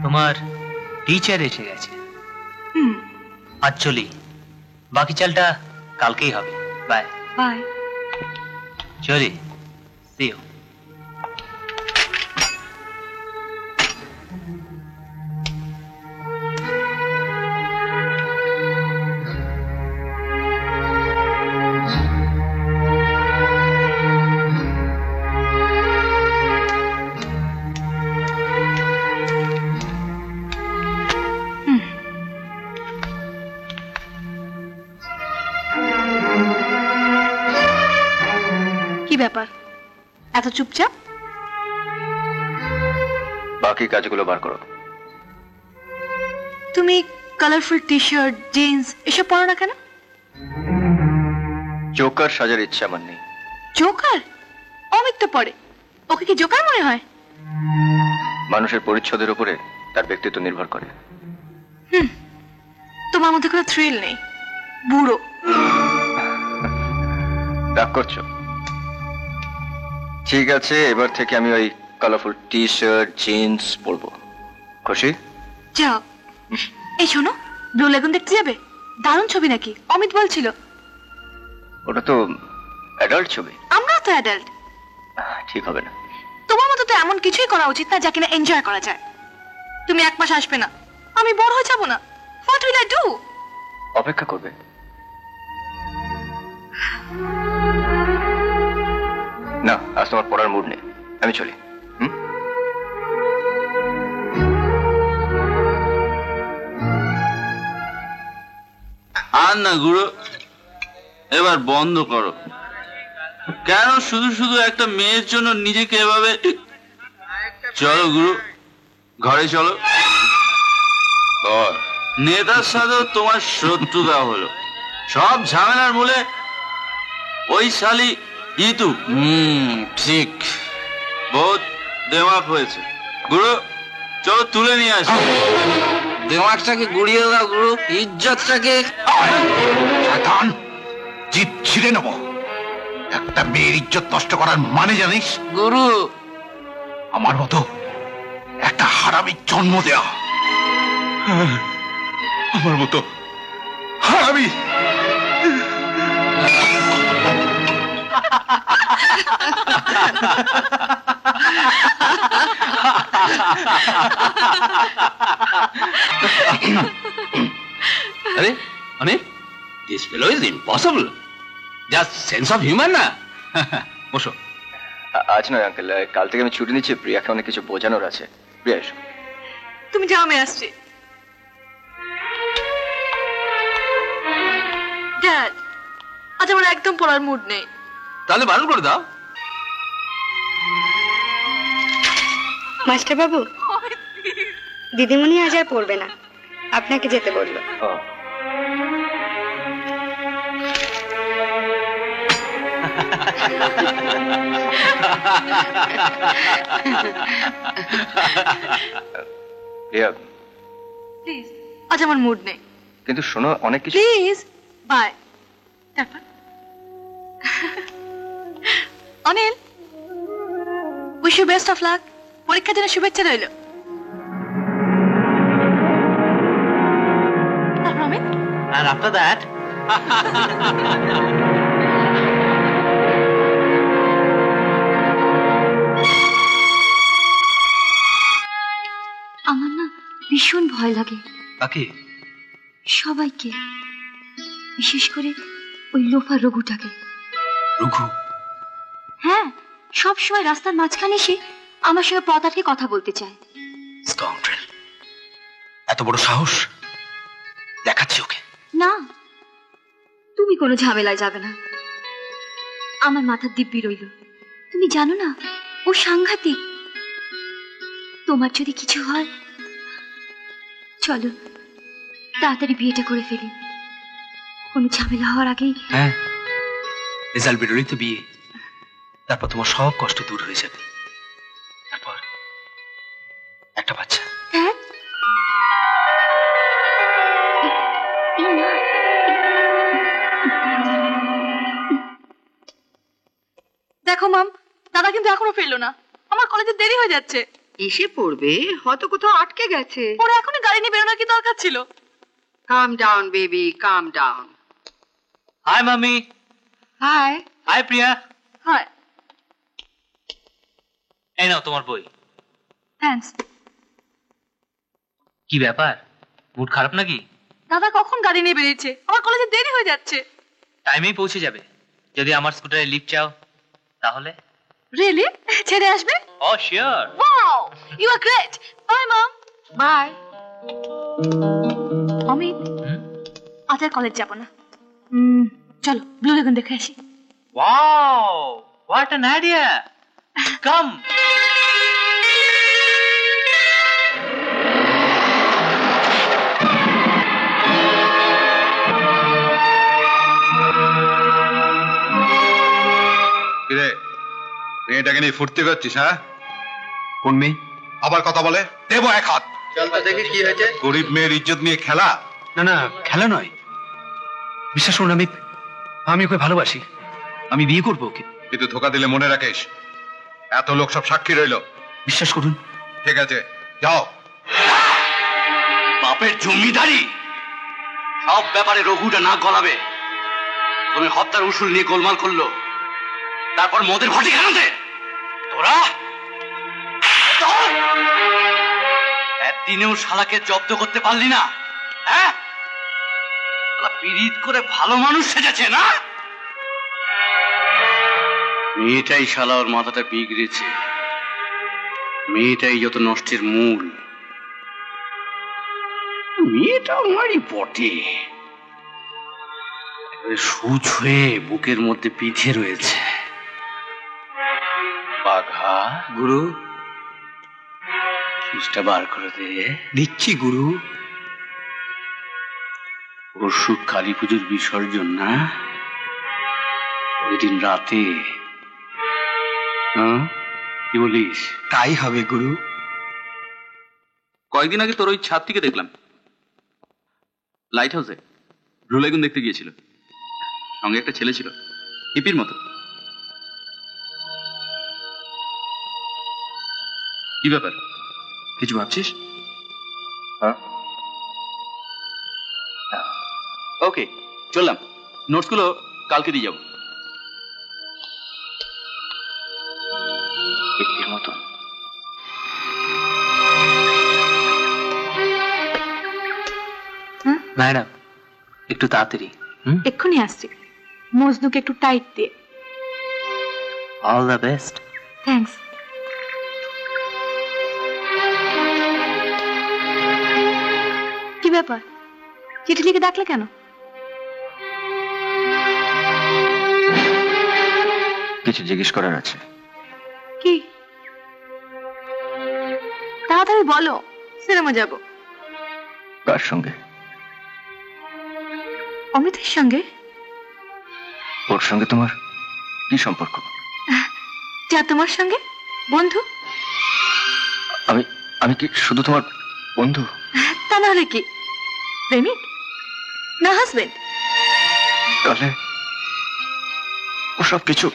তোমার টিচার এসে গেছে। আজ চলি, বাকি চালটা কালকেই হবে। Bye bye. চলি, সি ইউ। কি ব্যাপার এত চুপচাপ? বাকি কাজগুলো বার করো। তুমি কালারফুল টি শার্ট জিন্স এসব পরো না কেন? জোকার সাজার ইচ্ছা আমার নেই। জোকার? অমিত তো পড়ে, ওকে কি জোকার মনে হয়? মানুষের পরিচ্ছদের উপরে তার ব্যক্তিত্ব নির্ভর করে। তোমার মধ্যে কোনো থ্রিল নেই, বুড়ো। রাগ করছো? ঠিক আছে, এবার থেকে আমি ওই কালারফুল টি শার্ট জিন্স পরবো। খুশি? যাও। এই শোনো, ব্লু লেগুন দেখতে যাবে? দারুণ ছবি নাকি, অমিত বলছিল। ওটা তো অ্যাডাল্ট ছবি। আমরাও তো অ্যাডাল্ট। ঠিক হবে না। তোমার মতো তো এমন কিছুই করা উচিত না যা কিনা এনজয় করা যায়। তুমি এক মাস আসবে না, আমি বড় হয়ে যাবো না। What will I do? অপেক্ষা করবে। না, আজ তোমার পড়ার মুড নেই, আমি চলি। আর না গুরু, এবার বন্ধ করো। কেন শুধু শুধু একটা মেয়ের জন্য নিজেকে এভাবে? চলো গুরু, ঘরে চলো। নেতার সাথেও তোমার শত্রুতা হলো, সব ঝামেলার মূলে ওই শালি ইতু। ঠিক, বহুত দেমাক হয়েছে। গুরু চলো তুলে নিয়ে আসো। দেমাকটাকে গুড়িয়ে দাও গুরু, ইজ্জতটাকে। জিপ ছিঁড়ে নেব। একটা মেয়ের ইজ্জত নষ্ট করার মানে জানিস? গুরু, আমার মতো একটা হারামির জন্ম দেয়া। আমার মতো হারামি। আরে Anil, this fellow is impossible. Just sense of human না। বসো। আজ নয় আঙ্কেল, কাল থেকে আমি ছুটি নিচ্ছি। প্রিয়াকে অনেক কিছু বোঝানোর আছে। প্রিয়া এসো। তুমি যাও, আমি আসছি। ড্যাড, আজ আমার একদম পড়ার মুড নেই। তাহলে বারণ করে দাও। মাস্টার বাবু, দিদিমণি আজ আর পড়বে না, আপনাকে যেতে বললো। প্লিজ, আজ আমার মুড নেই। কিন্তু শোনো, অনেক কিছু। Please bye. তারপর Anil, wish you best of luck. পরীক্ষার জন্য শুভেচ্ছা রইল। And after that, আমার না ভীষণ ভয় লাগে। কাকে? সবাইকে, বিশেষ করে ওই লোফার রঘুটাকে। রঘু? হ্যাঁ, সব সময় রাস্তার মাঝখানে এসে আমার সঙ্গে পথ আটকে কথা বলতে চায়। স্কাউন্ড্রেল, এত বড় সাহস দেখাচ্ছি ওকে। না, তুমি কোনো ঝামেলায় যাবে না। আমার মাথার দিব্যি রইল। তুমি জানো না, ও সাংঘাতিক। তোমার যদি কিছু হয়, চলো তাড়াতাড়ি বিয়েটা করে ফেলি। কোনো ঝামেলা হওয়ার আগেই। হ্যাঁ, রেজাল্ট বেরোলেই তো বিয়ে। তারপর তোমার সব কষ্ট দূর হয়ে যাবে। তারপর একটা বাচ্চা। হ্যাঁ, দেখো মাম, দাদা কিন্তু এখনো ফিরলো না। আমার কলেজে দেরি হয়ে যাচ্ছে। এসে পড়বে, হয়তো কোথাও আটকে গেছে। ওরা এখনই গাড়ি নিয়ে বেরোনোর কি দরকার ছিল? কাম ডাউন বেবি, কাম ডাউন। হাই মামি। হাই। হাই প্রিয়া। হাই। এই নাও তোমার বই। থ্যাঙ্কস। কি ব্যাপার, মুড খারাপ নাকি? দাদা কখন গাড়ি নিয়ে বেরিয়েছে? আমার কলেজে দেরি হয়ে যাচ্ছে। টাইমেই পৌঁছে যাবে। যদি আমার স্কুটারে লিফট চাও তাহলে? রিয়েলি? ছেড়ে আসবে? Oh sure. Wow, you are great. Bye mom. Bye. Amit, আজ আর কলেজ যাব না। চলো ব্লু লেগুন দেখে আসি। Wow, what an idea. Come. কিরে, মেয়েটাকে নিয়ে ফুর্তি করছিস? হ্যাঁ, কোন মেয়ে? আবার কথা বলে দেবো এক হাত। দেখি কি হয়েছে। গরিব মেয়ের ইজ্জত নিয়ে খেলা? না না, খেলা নয়। বিশ্বাস করুন, আমি ওকে ভালোবাসি। আমি বিয়ে করবো ওকে। কিন্তু ধোকা দিলে মনে রাখিস, এত লোক সব সাক্ষী রইল। বিশ্বাস করুন। ঠিক আছে, যাও। বাপের জমিদারি সব ব্যাপারে রঘুটা না গলাবে। তুমি হত্যার উসুল নিয়ে গোলমাল করলো, তারপর মদের ভাটি খানাতে তোরা একদিনেও শালাকে জব্দ করতে পারলি না। হ্যাঁ, পীড়িত করে ভালো মানুষ সেজেছে না? মেয়েটাই শালা ওর মাথাটা বিগড়েছে। মেয়েটাই যত নষ্টের মূল। মেয়েটা আমারই বটে, সুচ হয়ে বুকের মধ্যে পিঠে রয়েছে। বাঘা গুরু, সুচটা বার করে দে। দিচ্ছি গুরু। পরশু কালী পুজোর বিসর্জন না? ওই দিন রাতে, কি বলিস? তাই হবে গুরু। কয়েকদিন আগে তোর ওই ছাত্রীকে দেখলাম লাইট হাউসে, ব্লু লেগুন দেখতে গিয়েছিল। সঙ্গে একটা ছেলে ছিল, হিপির মতো। কি ব্যাপার, কিছু ভাবছিস? হ্যাঁ, ওকে, চললাম। নোটসগুলো কালকে দিয়ে যাবো। হিপ্পির মতো। ম্যাডাম একটু তাড়াতাড়ি। এক্ষুনি আসছি। মজনুকে একটু টাইট দিয়ে। All the best. থ্যাঙ্কস। কি ব্যাপার, চিঠি লিখে ডাকলে কেন? কিছু জিজ্ঞেস করার আছে। কি? তাড়াতাড়ি বলো, সিনেমা যাব। কার সঙ্গে? অমিতের সঙ্গে। ওর সঙ্গে তোমার কি সম্পর্ক? যা তোমার সঙ্গে, বন্ধু। আমি আমি কি শুধু তোমার বন্ধু? তা নাহলে কি, প্রেমিক না হাজবেন্ড? তাহলে ওসব কিছু।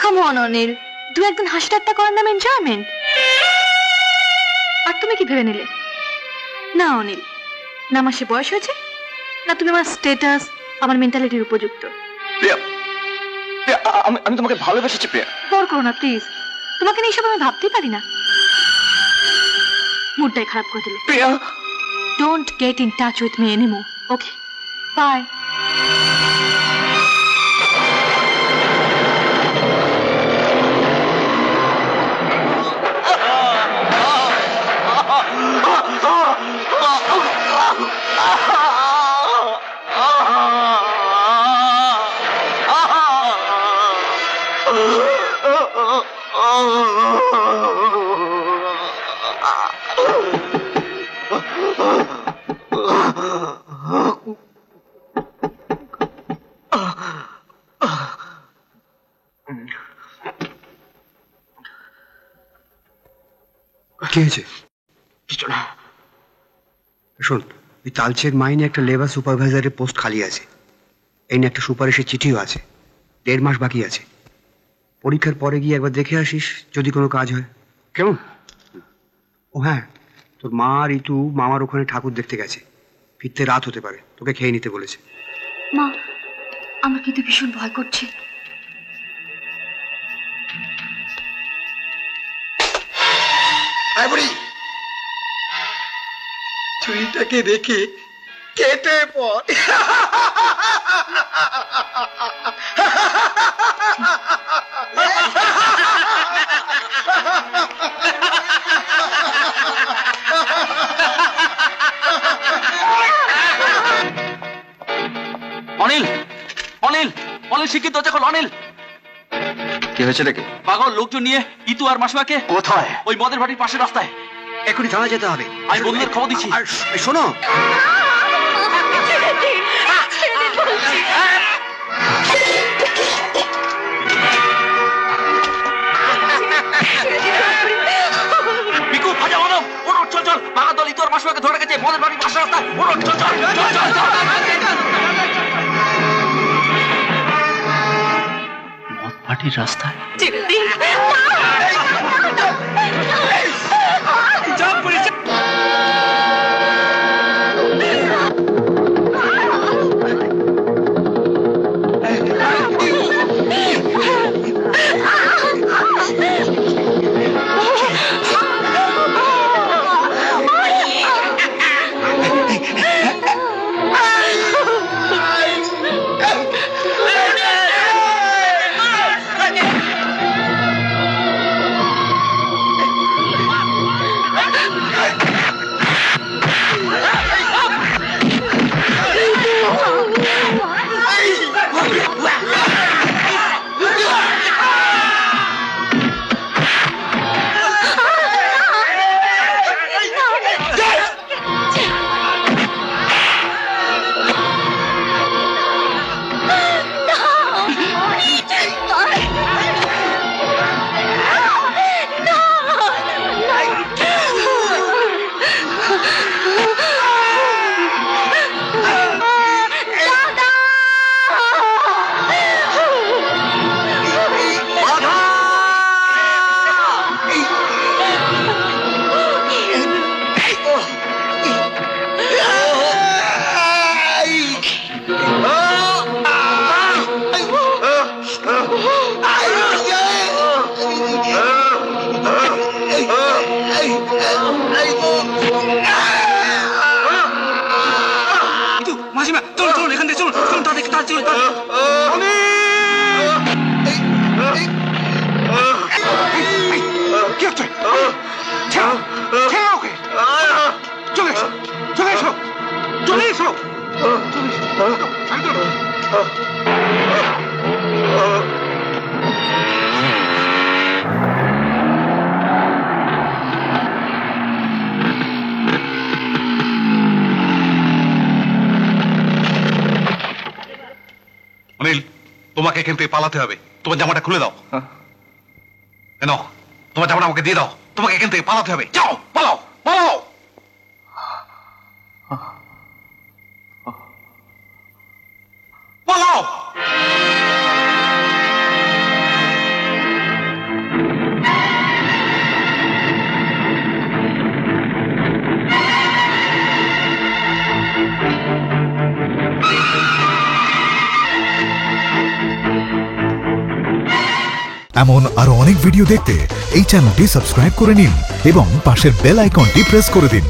কাম অন অনিল, দু একদিন হাসি ঠাট্টা করার নাম এনজয়মেন্ট। আর তুমি কি ভেবে নিলে? না অনিল, না আমার সে বয়স হয়েছে, না তুমি আমার স্ট্যাটাস, আমার মেন্টালিটির উপযুক্ত। প্রিয়া, প্রিয়া, আমি তোমাকে ভালোবেসেছি প্রিয়া। বর করো না প্লিজ, তোমাকে নিয়ে এইসব আমি ভাবতেই পারি না। মুডটাই খারাপ করে দিলে। Priya, don't get in touch with me anymore, okay? Bye. কি হয়েছে? কিছু না। শোন, এই তালচের মাইনে একটা লেবার সুপারভাইজারের পোস্ট খালি আছে। এই নিয়ে একটা সুপারিশের চিঠিও আছে। 1.5 মাস বাকি আছে। পরীক্ষার পরে গিয়ে একবার দেখে আসিস, যদি কোনো কাজ হয়। কেমন? ও হ্যাঁ, তোর মা আর ঋতু মামার ওখানে ঠাকুর দেখতে গেছে, ফিরতে রাত হতে পারে, তোকে খেয়ে নিতে বলেছে। মা, আমার কিন্তু ভীষণ ভয় করছে। ছুরিটাকে রেখে কেটে পড়। অনিল অনিল অনিল শিক্ষিত দরজা খোল। অনিল, কি হয়েছে রেখে? পাগল লোকজন নিয়ে ইতু আর মাসিমাকে কোথায়? ওই মদের ভাটির পাশের রাস্তায়। এখনই থানা যেতে হবে। আমি বন্ধুদের খবর দিচ্ছি। আর শোনো, বিকু ভাজা মানব, ওঠ চল চল। বাঘা দল ইতু আর মাসিমাকে ধরে গেছে মদের ভাটির পাশের রাস্তায়। ওঠ চল চল চল চল চল। মদ ভাটির রাস্তায় মাসিমা চলুন চলুন, এখান থেকে চলুন চলুন, তাদের চলুন। কি হচ্ছে? চলে এসো, চলে এসো, চলে এসো। অনিল, তোমাকে এখান থেকে পালাতে হবে। তোমার জামাটা খুলে দাও। কেন? তোমার জামাটা আমাকে দিয়ে দাও। তোমাকে এখান থেকে পালাতে হবে। যাও, পালাও, পালাও। পালাও। এমন আরো অনেক ভিডিও দেখতে এই চ্যানেলটি সাবস্ক্রাইব করে নিন এবং পাশের বেল আইকনটি প্রেস করে দিন।